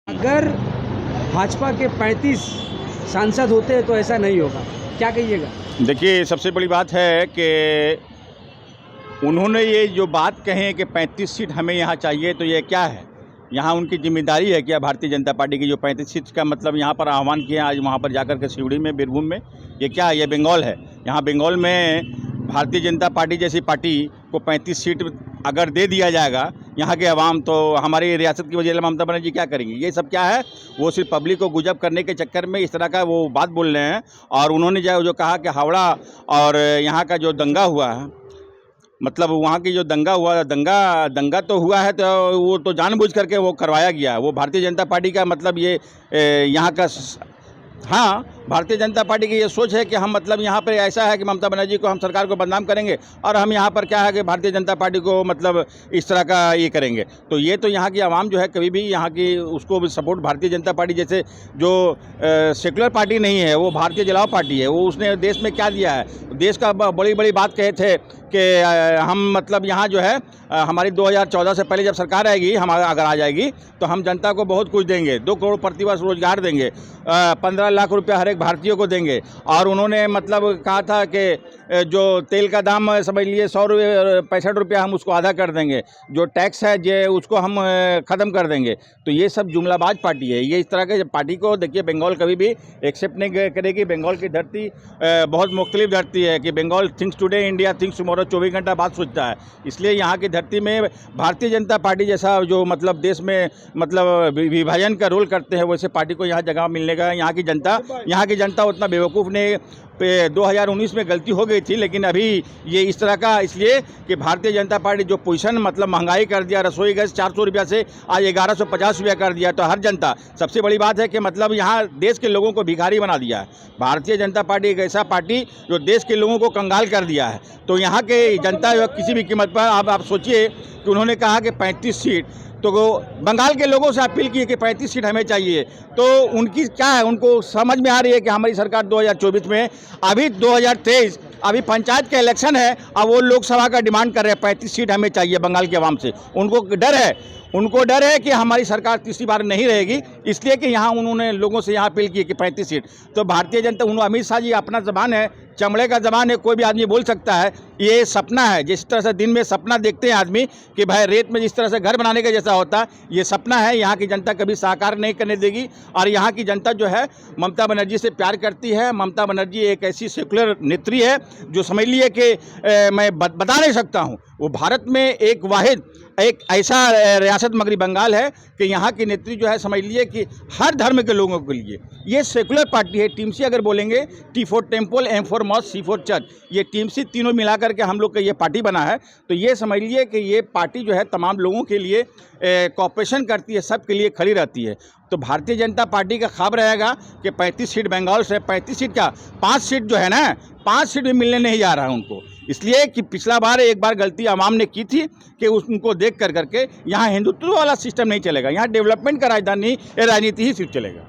अगर भाजपा के 35 सांसद होते तो ऐसा नहीं होगा, क्या कहिएगा? देखिए, सबसे बड़ी बात है कि उन्होंने ये जो बात कहे कि 35 सीट हमें यहाँ चाहिए, तो ये क्या है? यहाँ उनकी जिम्मेदारी है क्या भारतीय जनता पार्टी की जो 35 सीट का मतलब यहाँ पर आह्वान किया आज वहाँ पर जाकर के सिवड़ी में, बीरभूम में? ये क्या है? ये बंगाल है। यहाँ बंगाल में भारतीय जनता पार्टी जैसी पार्टी को 35 सीट अगर दे दिया जाएगा यहाँ के अवाम, तो हमारी रियासत की वजह ममता बनर्जी क्या करेंगी? ये सब क्या है? वो सिर्फ पब्लिक को गुजब करने के चक्कर में इस तरह का वो बात बोल रहे हैं। और उन्होंने जो कहा कि हावड़ा और यहाँ का जो दंगा हुआ है, मतलब वहाँ की जो दंगा हुआ, दंगा तो हुआ है, तो वो तो जानबूझ करके वो करवाया गया है। वो भारतीय जनता पार्टी का मतलब ये यहाँ का, हाँ, भारतीय जनता पार्टी की ये सोच है कि हम मतलब यहाँ पर ऐसा है कि ममता बनर्जी को, हम सरकार को बदनाम करेंगे और हम यहाँ पर क्या है कि भारतीय जनता पार्टी को मतलब इस तरह का ये करेंगे। तो ये तो यहाँ की आवाम जो है कभी भी यहाँ की उसको सपोर्ट, भारतीय जनता पार्टी जैसे जो सेकुलर पार्टी नहीं है, वो भारतीय जलाओ पार्टी है। वो उसने देश में क्या दिया है? देश का बड़ी बड़ी बात कहे थे कि हम मतलब यहाँ जो है हमारी 2014 से पहले जब सरकार आएगी, हम अगर आ जाएगी तो हम जनता को बहुत कुछ देंगे, 2 करोड़ प्रतिवर्ष रोजगार देंगे, 15 लाख रुपया हर एक भारतीयों को देंगे। और उन्होंने मतलब कहा था कि जो तेल का दाम समझ लिए 65 रुपया, हम उसको आधा कर देंगे, जो टैक्स है जे उसको हम ख़त्म कर देंगे। तो ये सब जुमलाबाज पार्टी है। ये इस तरह के पार्टी को देखिए बंगाल कभी भी एक्सेप्ट नहीं करेगी। बंगाल की धरती बहुत मुख्तलिफ धरती है कि Bengal thinks today, India thinks tomorrow, 24 घंटा बाद सोचता है। इसलिए यहाँ की धरती में भारतीय जनता पार्टी जैसा जो मतलब देश में मतलब विभाजन का रोल करते हैं, वैसे पार्टी को यहाँ जगह मिलने का, यहाँ की जनता उतना बेवकूफ़ नहीं। 2019 में गलती हो गई थी, लेकिन अभी ये इस तरह का इसलिए कि भारतीय जनता पार्टी जो पोजीशन मतलब महंगाई कर दिया, रसोई गैस 400 रुपया से आज 1150 रुपया कर दिया। तो हर जनता, सबसे बड़ी बात है कि मतलब यहाँ देश के लोगों को भिखारी बना दिया है। भारतीय जनता पार्टी एक ऐसा पार्टी जो देश के लोगों को कंगाल कर दिया है। तो यहाँ के जनता किसी भी कीमत पर, आप सोचिए कि उन्होंने कहा कि 35 सीट, तो बंगाल के लोगों से अपील की है कि 35 सीट हमें चाहिए। तो उनकी क्या है, उनको समझ में आ रही है कि हमारी सरकार 2024 में, अभी 2023 अभी पंचायत का इलेक्शन है, अब वो लोकसभा का डिमांड कर रहे हैं 35 सीट हमें चाहिए बंगाल के अवाम से। उनको डर है कि हमारी सरकार तीसरी बार नहीं रहेगी, इसलिए कि यहाँ उन्होंने लोगों से यहाँ अपील की है कि 35 सीट। तो भारतीय जनता, अमित शाह जी अपना ज़बान है, चमड़े का ज़बान है, कोई भी आदमी बोल सकता है। ये सपना है, जिस तरह से दिन में सपना देखते हैं आदमी कि भाई रेत में जिस तरह से घर बनाने का जैसा होता है, ये सपना है। यहाँ की जनता कभी साकार नहीं करने देगी। और यहाँ की जनता जो है ममता बनर्जी से प्यार करती है। ममता बनर्जी एक ऐसी सेकुलर नेत्री है जो समझ लिए कि मैं बता नहीं सकता हूँ, वो भारत में एक ऐसा रियासत मगरी बंगाल है कि यहाँ की नेत्री जो है समझ लिए कि हर धर्म के लोगों के लिए ये सेकुलर पार्टी है। टीएमसी अगर बोलेंगे, T for temple, M for mosque, C for church, ये टीएमसी तीनों मिला करके हम लोग का ये पार्टी बना है। तो ये समझ लिए कि ये पार्टी जो है तमाम लोगों के लिए कॉपरेशन करती है, सबके लिए खड़ी रहती है। तो भारतीय जनता पार्टी का ख्वाब रहेगा कि 35 सीट बंगाल से, 35 सीट का 5 सीट जो है ना, 5 सीट भी मिलने नहीं जा रहा है उनको। इसलिए कि पिछला बार एक बार गलती आवाम ने की थी कि उनको देख करके यहाँ हिंदुत्व वाला सिस्टम नहीं चलेगा, यहाँ डेवलपमेंट का राजनीति ही सिर्फ चलेगा।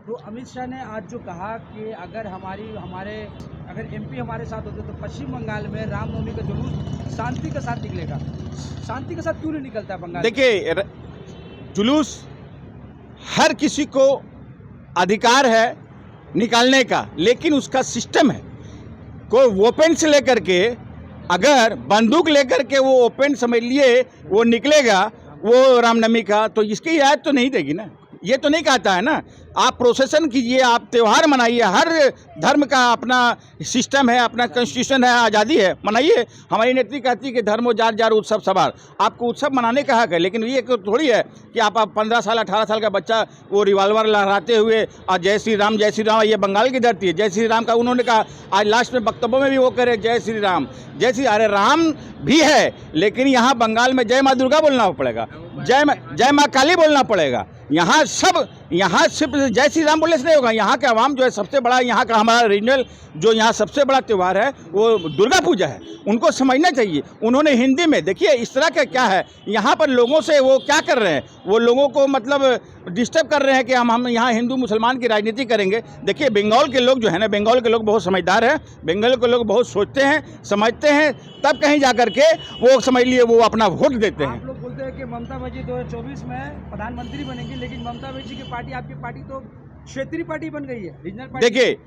तो अमित शाह ने आज जो कहा कि अगर अगर MP हमारे साथ होते तो पश्चिम बंगाल में रामनवमी का जुलूस शांति के साथ निकलेगा। शांति के साथ क्यों नहीं निकलता है बंगाल? देखिए, जुलूस हर किसी को अधिकार है निकालने का, लेकिन उसका सिस्टम है। कोई ओपन से लेकर के, अगर बंदूक लेकर के वो ओपन समझ लिए वो निकलेगा वो रामनवमी का, तो इसकी रियायत तो नहीं देगी ना। ये तो नहीं कहता है ना, आप प्रोसेसन कीजिए, आप त्यौहार मनाइए। हर धर्म का अपना सिस्टम है, अपना कॉन्स्टिट्यूशन है, आज़ादी है, मनाइए। हमारी नेत्री कहती है कि धर्मो जार जार उत्सव सवार, आपको उत्सव मनाने का हक है। लेकिन ये थोड़ी है कि आप 15 साल 18 साल का बच्चा वो रिवाल्वर लहराते हुए और जय श्री राम, ये बंगाल की धरती है। जय श्री राम का उन्होंने कहा, आज लास्ट में वक्तव्यों में भी वो कह रहे जय श्री राम, अरे राम भी है, लेकिन यहाँ बंगाल में जय माँ दुर्गा बोलना पड़ेगा, जय माँ काली बोलना पड़ेगा। यहाँ सब यहाँ सिर्फ जय श्री राम बोलने से नहीं होगा। यहाँ के आवाम जो है सबसे बड़ा, यहाँ का हमारा रीजनल जो यहाँ सबसे बड़ा त्यौहार है वो दुर्गा पूजा है। उनको समझना चाहिए। उन्होंने हिंदी में, देखिए इस तरह का क्या है, यहाँ पर लोगों से वो क्या कर रहे हैं, वो लोगों को मतलब डिस्टर्ब कर रहे हैं कि हम यहाँ हिंदू मुसलमान की राजनीति करेंगे। देखिए बंगाल के लोग जो है ना, बंगाल के लोग बहुत समझदार हैं, बंगाल के लोग बहुत सोचते हैं, समझते हैं, तब कहीं जा कर के वो समझ लिए वो अपना वोट देते हैं। आप लोग बोलते हैं कि ममता बनर्जी 2024 में प्रधानमंत्री बनेंगी, लेकिन ममता बनर्जी की पार्टी, आपकी पार्टी तो क्षेत्रीय पार्टी बन गई है, रीजनल पार्टी। देखिए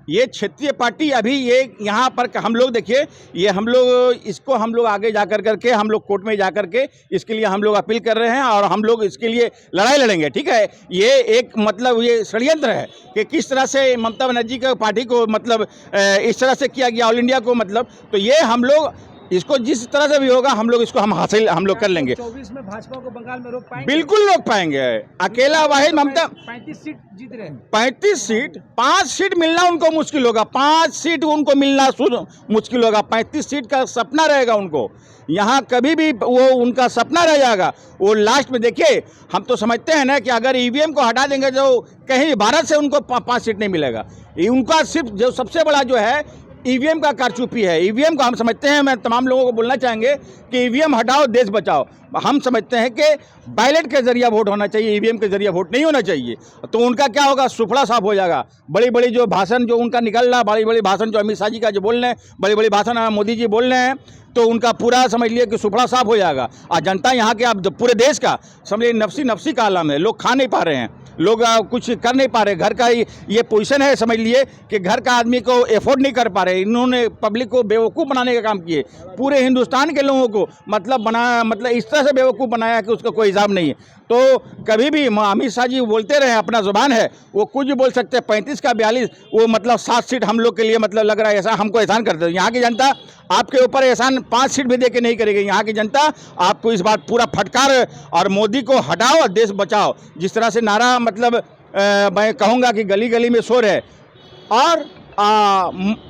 ये क्षेत्रीय पार्टी अभी ये यहाँ पर हम लोग, देखिए ये हम लोग इसको हम लोग आगे जा कर करके हम लोग कोर्ट में जा कर के इसके लिए हम लोग अपील कर रहे हैं और हम लोग इसके लिए लड़ाई लड़ेंगे। ठीक है, ये एक मतलब ये षड्यंत्र है कि किस तरह से ममता बनर्जी की पार्टी को मतलब इस तरह से किया गया, ऑल इंडिया को मतलब, तो ये हम लोग इसको जिस तरह से भी होगा हम लोग इसको हम लोग कर लेंगे। 24 में भाजपा को बंगाल में रोक पाएंगे? बिल्कुल रोक पाएंगे। अकेला वाहिद ममता 35 सीट जीत रहे हैं। 35 सीट, 5 सीट मिलना उनको मुश्किल होगा, 5 सीट उनको मिलना मुश्किल होगा। 35 सीट का सपना रहेगा उनको, यहाँ कभी भी वो उनका सपना रह जाएगा। वो लास्ट में देखिए, हम तो समझते हैं ना कि अगर ईवीएम को हटा देंगे तो कहीं भारत से उनको 5 सीट नहीं मिलेगा। उनका सिर्फ जो सबसे बड़ा जो है ईवीएम का कारचूपी है। ईवीएम को हम समझते हैं, मैं तमाम लोगों को बोलना चाहेंगे कि ईवीएम हटाओ, देश बचाओ। हम समझते हैं कि बैलेट के जरिए वोट होना चाहिए, ईवीएम के जरिए वोट नहीं होना चाहिए। तो उनका क्या होगा, सुफड़ा साफ हो जाएगा। बड़ी बड़ी जो भाषण जो उनका निकल रहा, बड़ी बड़ी भाषण जो अमित शाह जी का जो बोल रहे हैं, बड़ी बड़ी भाषण मोदी जी बोल रहे हैं, तो उनका पूरा समझ लिए कि सुफड़ा साफ हो जाएगा। और जनता यहाँ के अब पूरे देश का समझिए नफसी नफसी का आलम है। लोग खा नहीं पा रहे हैं, लोग कुछ कर नहीं पा रहे। घर का ये पोजीशन है, समझ लिए कि घर का आदमी को एफोर्ड नहीं कर पा रहे। इन्होंने पब्लिक को बेवकूफ़ बनाने का काम किए, पूरे हिंदुस्तान के लोगों को मतलब इस तरह से बेवकूफ़ बनाया कि उसका कोई हिसाब नहीं है। तो कभी भी अमित शाह जी बोलते रहे, अपना ज़ुबान है, वो कुछ भी बोल सकते हैं। 35 का 42 वो मतलब 7 सीट हम लोग के लिए मतलब लग रहा है ऐसा हमको एहसान करते हैं। यहाँ की जनता आपके ऊपर एहसान 5 सीट भी दे के नहीं करेगी। यहाँ की जनता आपको इस बार पूरा फटकार और मोदी को हटाओ और देश बचाओ, जिस तरह से नारा मतलब मैं कहूँगा कि गली गली में शोर है। और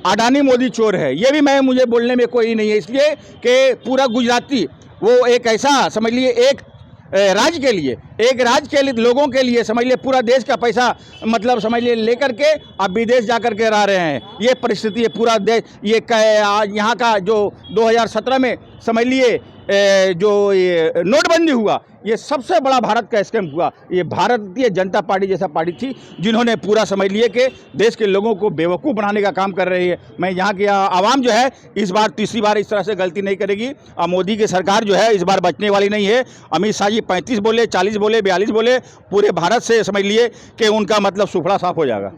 अडानी मोदी चोर है, ये भी मुझे बोलने में कोई नहीं है, इसलिए कि पूरा गुजराती वो एक ऐसा समझ लिए एक राज्य के लिए, एक राज्य के लिए, लोगों के लिए समझ लिए पूरा देश का पैसा मतलब समझ लिए लेकर के अब विदेश जा कर के रह रहे हैं। ये परिस्थिति है पूरा देश। ये यहाँ का जो 2017 में समझ लिए जो ये नोटबंदी हुआ, ये सबसे बड़ा भारत का स्कैम हुआ। ये भारतीय जनता पार्टी जैसा पार्टी थी जिन्होंने पूरा समझ लिए कि देश के लोगों को बेवकूफ़ बनाने का काम कर रही है। मैं यहाँ की आवाम जो है इस बार तीसरी बार इस तरह से गलती नहीं करेगी। और मोदी की सरकार जो है इस बार बचने वाली नहीं है। अमित शाह जी 35 बोले, 40 बोले, 42 बोले, पूरे भारत से समझ लिए कि उनका मतलब सुफड़ा साफ हो जाएगा।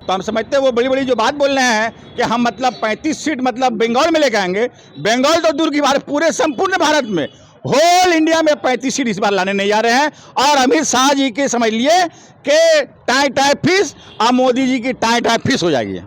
तो हम समझते हैं वो बड़ी बड़ी जो बात बोल रहे हैं कि हम मतलब 35 सीट मतलब बंगाल में लेकर आएंगे। बंगाल तो दूर की बात, पूरे संपूर्ण भारत में, होल इंडिया में 35 सीट इस बार लाने नहीं जा रहे हैं। और अमित शाह जी के समझ लिए कि टाई टाई फिश और मोदी जी की टाई टाई फिश हो जाएगी।